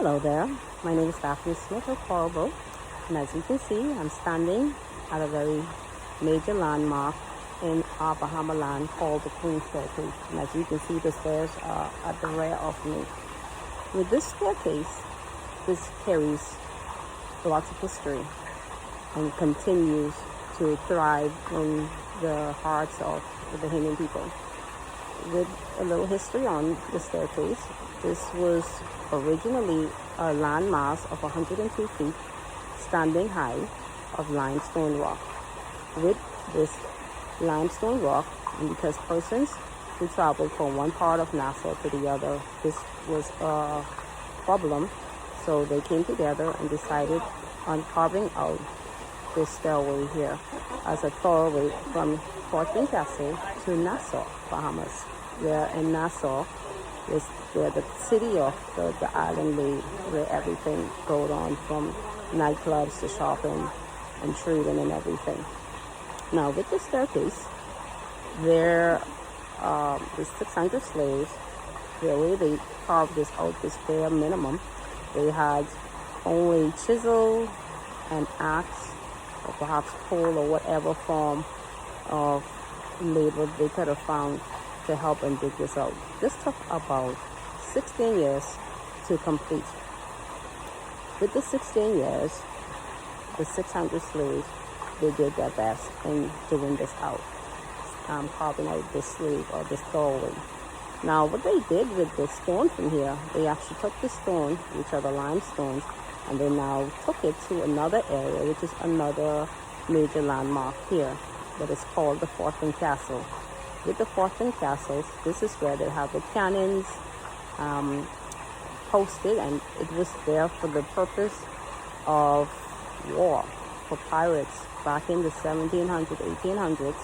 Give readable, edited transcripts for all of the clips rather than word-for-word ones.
Hello there, my name is Daphne Smith of Coralbow, and as you can see, I'm standing at a very major landmark in our Bahama land called the Queen Staircase. And as you can see, the stairs are at the rear of me. With this staircase, this carries lots of history and continues to thrive in the hearts of the Bahamian people. With a little history on the staircase, this was originally a landmass of 102 feet, standing high, of limestone rock. With this limestone rock, and because persons who traveled from one part of Nassau to the other, this was a problem, so they came together and decided on carving out this stairway here as a thoroughway from Fort Fincastle to Nassau, Bahamas, where in Nassau is where the city of the island lay, where everything goes on from nightclubs to shopping and trading and everything. Now with the staircase, there is 600 slaves. The way they carved this out, this bare minimum, they had only chisel and axe, or perhaps pole or whatever form of labor they could have found to help them dig this out. This took about 16 years to complete. With the 16 years, the 600 slaves, they did their best in doing this out, carving out this slave or this doorway. Now what they did with the stone from here, they actually took the stone, which are the limestones, and they now took it to another area, which is another major landmark here, that is called the Fort Fincastle. With the Fort Fincastle, this is where they have the cannons posted, and it was there for the purpose of war, for pirates. Back in the 1700s, 1800s,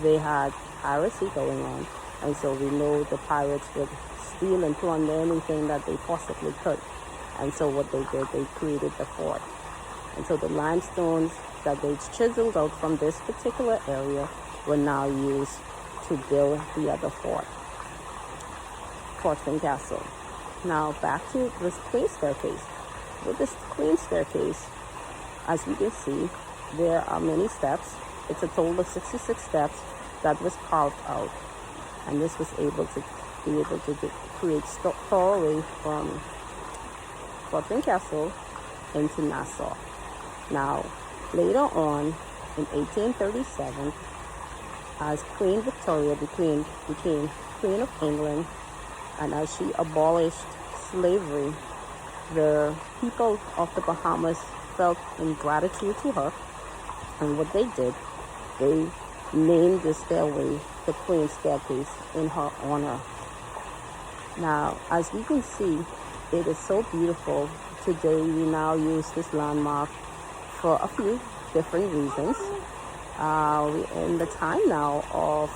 they had piracy going on, and so we know the pirates would steal and plunder anything that they possibly could. And so what they did, they created the fort. And so the limestones that they chiseled out from this particular area were now used to build the other fort, Fort Fincastle. Now back to this Queen Staircase. With this Queen Staircase, as you can see, there are many steps. It's a total of 66 steps that was carved out. And this was able to create thoroughway from Fort Fincastle into Nassau. Now, later on, in 1837, as Queen Victoria became Queen of England, and as she abolished slavery, the people of the Bahamas felt in gratitude to her, and what they did, they named the stairway the Queen Staircase in her honor. Now, as we can see, it is so beautiful. Today we now use this landmark for a few different reasons. In the time now of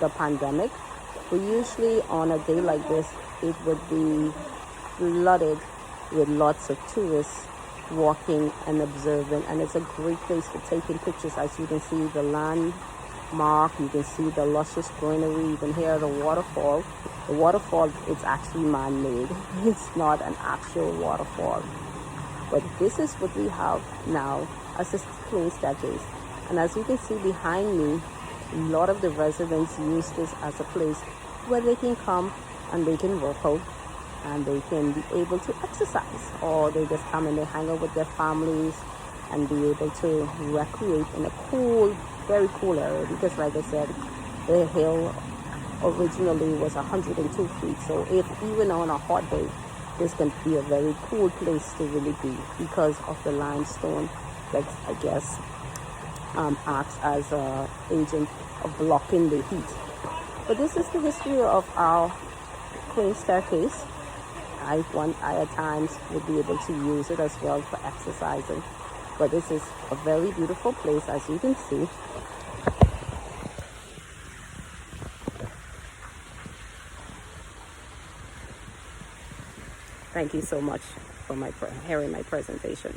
the pandemic, we usually on a day like this, it would be flooded with lots of tourists walking and observing, and it's a great place for taking pictures. As you can see the landmark, you can see the luscious greenery, you can hear the waterfall. The waterfall is actually man-made. It's not an actual waterfall. But this is what we have now as this Queen Staircase. And as you can see behind me, a lot of the residents use this as a place where they can come and they can work out and they can be able to exercise, or they just come and they hang out with their families and be able to recreate in a cool, very cool area. Because like I said, the hill originally was 102 feet, so if even on a hot day, this can be a very cool place to really be, because of the limestone that I guess acts as an agent of blocking the heat. But this is the history of our Queen Staircase. I at times would be able to use it as well for exercising, but this is a very beautiful place, as you can see. Thank you so much for hearing my presentation.